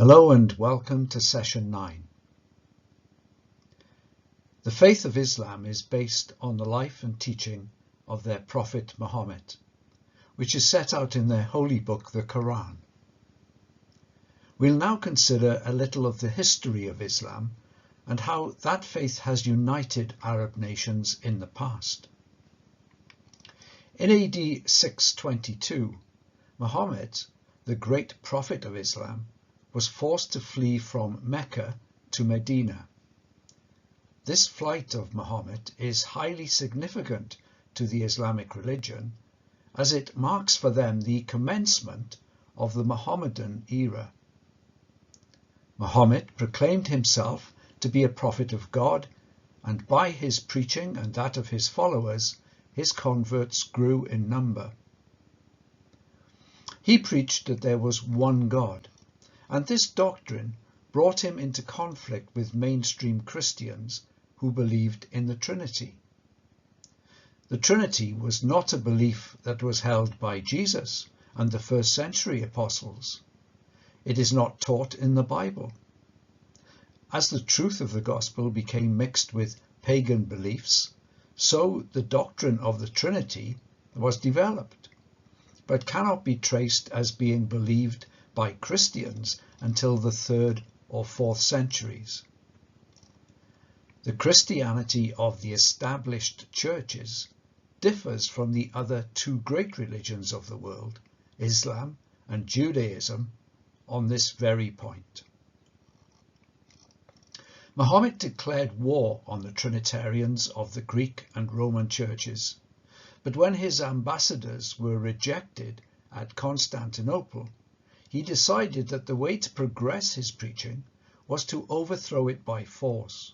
Hello and welcome to session 9. The faith of Islam is based on the life and teaching of their prophet Muhammad, which is set out in their holy book, the Quran. We'll now consider a little of the history of Islam and how that faith has united Arab nations in the past. In AD 622, Muhammad, the great prophet of Islam, was forced to flee from Mecca to Medina. This flight of Muhammad is highly significant to the Islamic religion, as it marks for them the commencement of the Mohammedan era. Muhammad proclaimed himself to be a prophet of God, and by his preaching and that of his followers, his converts grew in number. He preached that there was one God, and this doctrine brought him into conflict with mainstream Christians who believed in the Trinity. The Trinity was not a belief that was held by Jesus and the first century apostles. It is not taught in the Bible. As the truth of the gospel became mixed with pagan beliefs, so the doctrine of the Trinity was developed, but cannot be traced as being believed by Christians until the 3rd or 4th centuries. The Christianity of the established churches differs from the other two great religions of the world, Islam and Judaism, on this very point. Muhammad declared war on the Trinitarians of the Greek and Roman churches, but when his ambassadors were rejected at Constantinople, he decided that the way to progress his preaching was to overthrow it by force.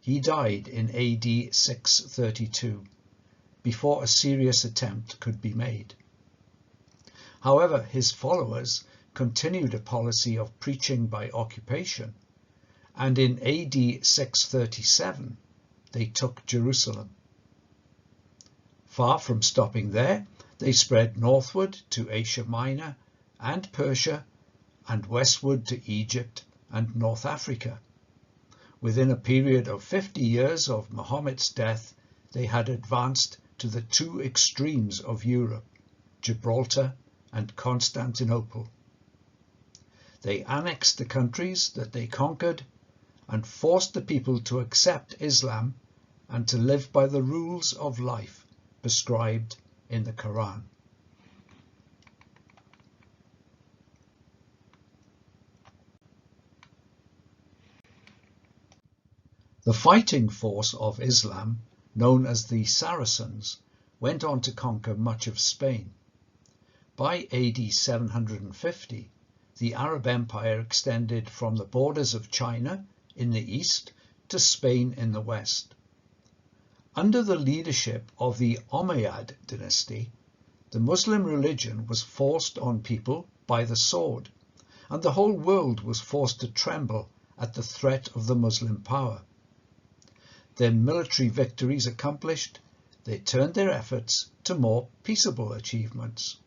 He died in AD 632, before a serious attempt could be made. However, his followers continued a policy of preaching by occupation, and in AD 637 they took Jerusalem. Far from stopping there, they spread northward to Asia Minor and Persia, and westward to Egypt and North Africa. Within a period of 50 years of Muhammad's death, they had advanced to the two extremes of Europe, Gibraltar and Constantinople. They annexed the countries that they conquered and forced the people to accept Islam and to live by the rules of life prescribed in the Quran. The fighting force of Islam, known as the Saracens, went on to conquer much of Spain. By AD 750, the Arab Empire extended from the borders of China in the east to Spain in the west. Under the leadership of the Umayyad dynasty, the Muslim religion was forced on people by the sword, and the whole world was forced to tremble at the threat of the Muslim power. Their military victories accomplished, they turned their efforts to more peaceable achievements.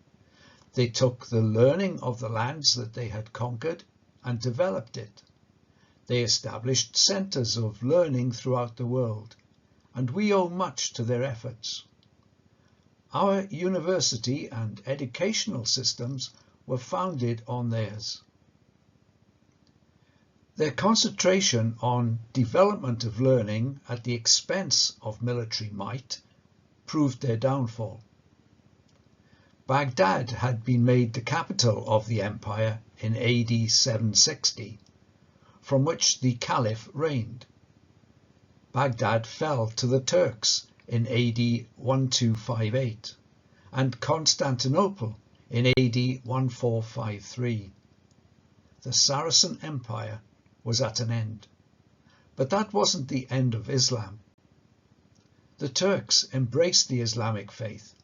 They took the learning of the lands that they had conquered and developed it. They established centers of learning throughout the world, and we owe much to their efforts. Our university and educational systems were founded on theirs. Their concentration on development of learning at the expense of military might proved their downfall. Baghdad had been made the capital of the empire in AD 760, from which the Caliph reigned. Baghdad fell to the Turks in AD 1258 and Constantinople in AD 1453. The Saracen Empire was at an end. But that wasn't the end of Islam. The Turks embraced the Islamic faith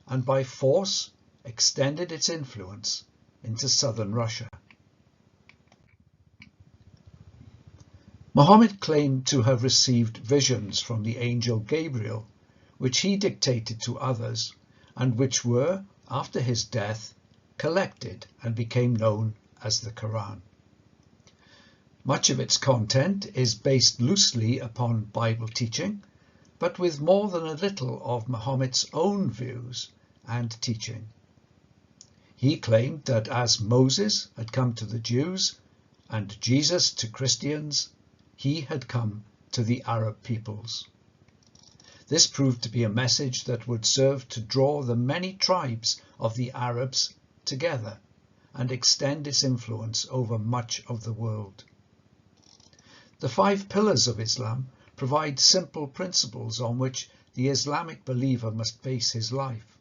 and by force extended its influence into southern Russia. Muhammad claimed to have received visions from the angel Gabriel, which he dictated to others, and which were, after his death, collected and became known as the Quran. Much of its content is based loosely upon Bible teaching, but with more than a little of Muhammad's own views and teaching. He claimed that as Moses had come to the Jews and Jesus to Christians, he had come to the Arab peoples. This proved to be a message that would serve to draw the many tribes of the Arabs together and extend its influence over much of the world. The 5 pillars of Islam provide simple principles on which the Islamic believer must base his life.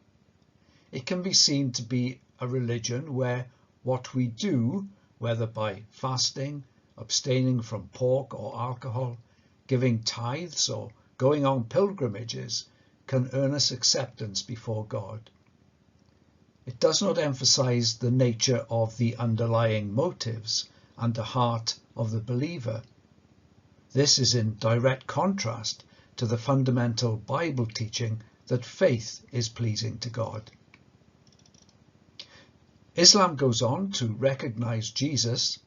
It can be seen to be a religion where what we do, whether by fasting, abstaining from pork or alcohol, giving tithes or going on pilgrimages, can earn us acceptance before God. It does not emphasize the nature of the underlying motives and the heart of the believer. This is in direct contrast to the fundamental Bible teaching that faith is pleasing to God. Islam goes on to recognize Jesus,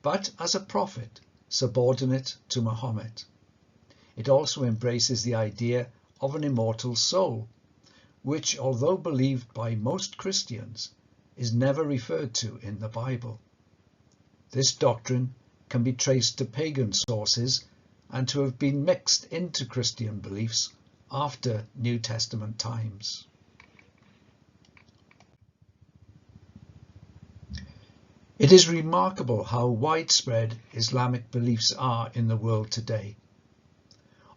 but as a prophet subordinate to Muhammad. It also embraces the idea of an immortal soul, which, although believed by most Christians, is never referred to in the Bible. This doctrine can be traced to pagan sources and to have been mixed into Christian beliefs after New Testament times. It is remarkable how widespread Islamic beliefs are in the world today.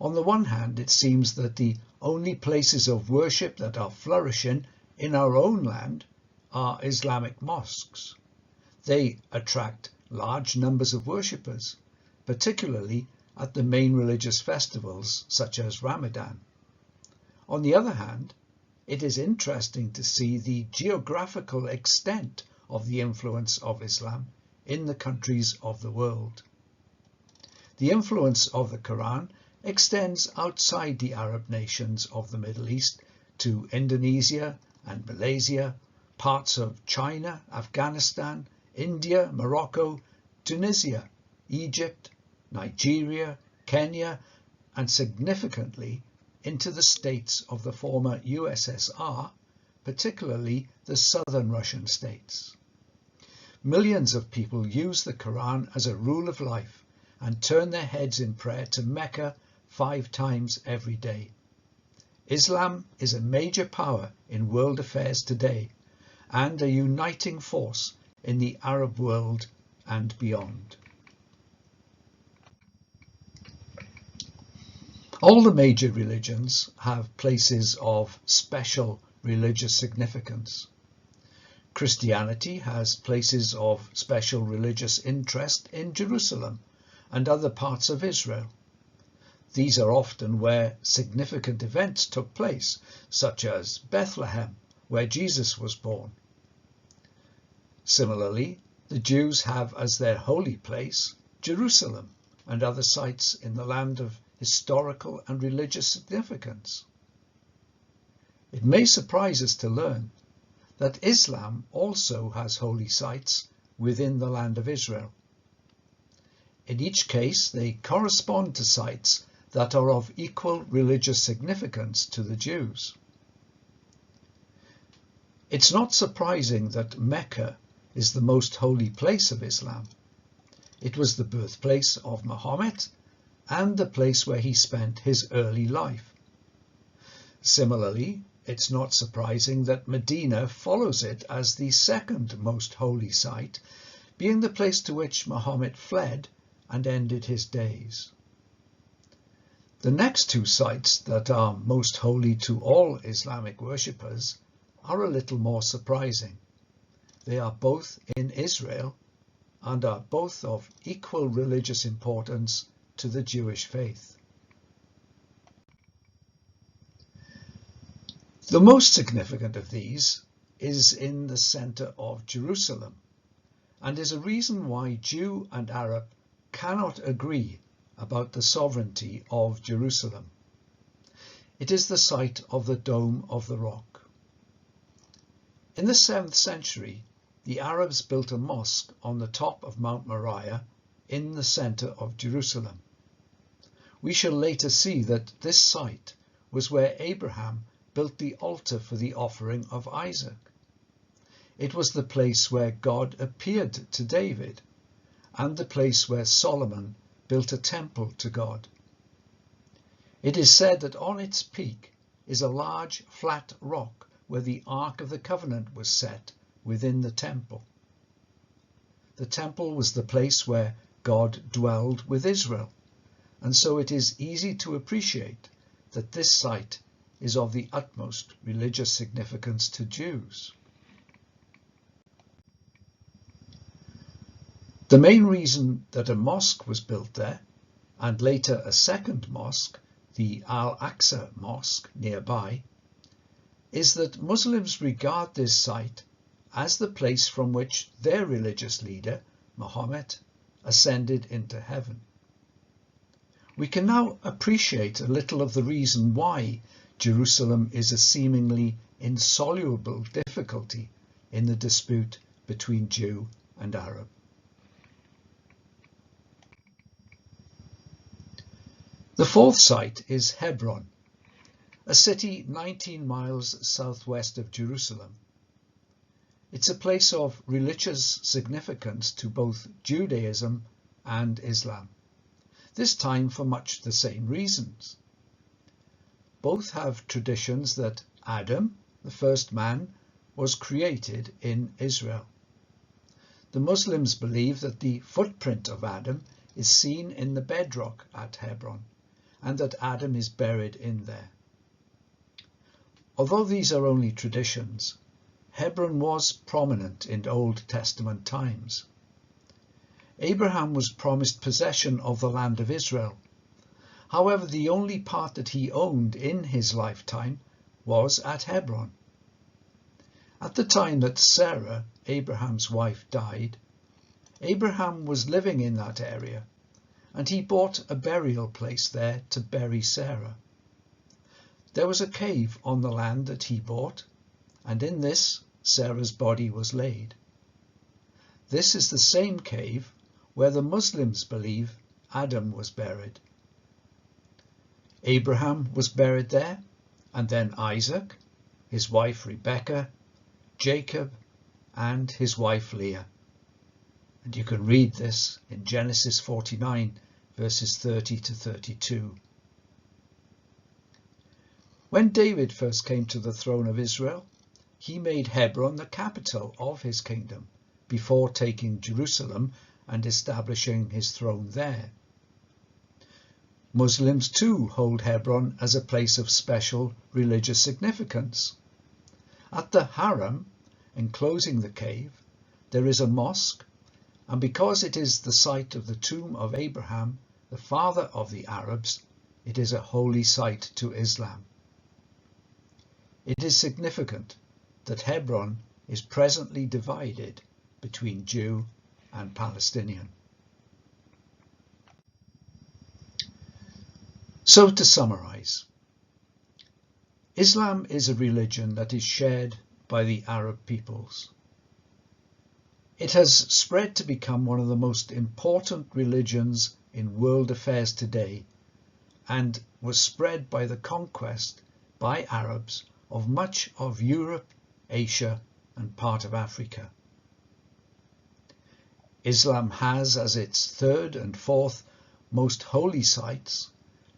On the one hand, it seems that the only places of worship that are flourishing in our own land are Islamic mosques. They attract large numbers of worshippers, particularly at the main religious festivals such as Ramadan. On the other hand, it is interesting to see the geographical extent of the influence of Islam in the countries of the world. The influence of the Quran extends outside the Arab nations of the Middle East to Indonesia and Malaysia, parts of China, Afghanistan, India, Morocco, Tunisia, Egypt, Nigeria, Kenya, and significantly into the states of the former USSR, particularly the southern Russian states. Millions of people use the Quran as a rule of life and turn their heads in prayer to Mecca 5 times every day. Islam is a major power in world affairs today and a uniting force in the Arab world and beyond. All the major religions have places of special religious significance. Christianity has places of special religious interest in Jerusalem and other parts of Israel. These are often where significant events took place, such as Bethlehem, where Jesus was born. Similarly, the Jews have as their holy place Jerusalem and other sites in the land of historical and religious significance. It may surprise us to learn that Islam also has holy sites within the land of Israel. In each case, they correspond to sites that are of equal religious significance to the Jews. It's not surprising that Mecca is the most holy place of Islam. It was the birthplace of Muhammad and the place where he spent his early life. Similarly, it's not surprising that Medina follows it as the second most holy site, being the place to which Muhammad fled and ended his days. The next 2 sites that are most holy to all Islamic worshippers are a little more surprising. They are both in Israel and are both of equal religious importance to the Jewish faith. The most significant of these is in the center of Jerusalem and is a reason why Jew and Arab cannot agree about the sovereignty of Jerusalem. It is the site of the Dome of the Rock. In the 7th century, the Arabs built a mosque on the top of Mount Moriah in the centre of Jerusalem. We shall later see that this site was where Abraham built the altar for the offering of Isaac. It was the place where God appeared to David, and the place where Solomon built a temple to God. It is said that on its peak is a large flat rock where the Ark of the Covenant was set within the temple. The temple was the place where God dwelled with Israel, and so it is easy to appreciate that this site is of the utmost religious significance to Jews. The main reason that a mosque was built there, and later a second mosque, the Al-Aqsa Mosque nearby, is that Muslims regard this site as the place from which their religious leader, Muhammad, ascended into heaven. We can now appreciate a little of the reason why Jerusalem is a seemingly insoluble difficulty in the dispute between Jew and Arab. The fourth site is Hebron, a city 19 miles southwest of Jerusalem. It's a place of religious significance to both Judaism and Islam, this time for much the same reasons. Both have traditions that Adam, the first man, was created in Israel. The Muslims believe that the footprint of Adam is seen in the bedrock at Hebron, and that Adam is buried in there. Although these are only traditions, Hebron was prominent in Old Testament times. Abraham was promised possession of the land of Israel. However, the only part that he owned in his lifetime was at Hebron. At the time that Sarah, Abraham's wife, died, Abraham was living in that area, and he bought a burial place there to bury Sarah. There was a cave on the land that he bought, and in this Sarah's body was laid. This is the same cave where the Muslims believe Adam was buried. Abraham was buried there, and then Isaac, his wife Rebekah, Jacob, and his wife Leah. And you can read this in Genesis 49, verses 30 to 32. When David first came to the throne of Israel, he made Hebron the capital of his kingdom before taking Jerusalem and establishing his throne there. Muslims too hold Hebron as a place of special religious significance. At the Haram, enclosing the cave, there is a mosque, and because it is the site of the tomb of Abraham, the father of the Arabs, it is a holy site to Islam. It is significant that Hebron is presently divided between Jew and Palestinian. So to summarize, Islam is a religion that is shared by the Arab peoples. It has spread to become one of the most important religions in world affairs today, and was spread by the conquest by Arabs of much of Europe, Asia, and part of Africa. Islam has as its third and fourth most holy sites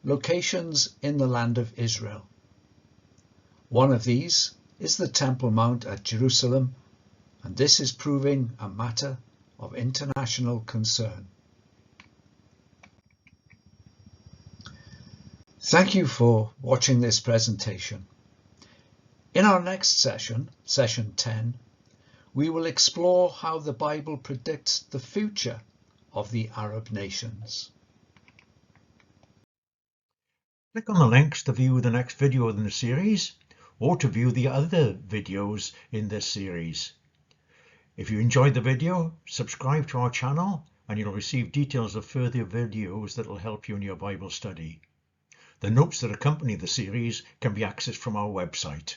locations in the land of Israel. One of these is the Temple Mount at Jerusalem, and this is proving a matter of international concern. Thank you for watching this presentation. In our next session, session 10, we will explore how the Bible predicts the future of the Arab nations. Click on the links to view the next video in the series, or to view the other videos in this series. If you enjoyed the video, subscribe to our channel and you'll receive details of further videos that will help you in your Bible study. The notes that accompany the series can be accessed from our website.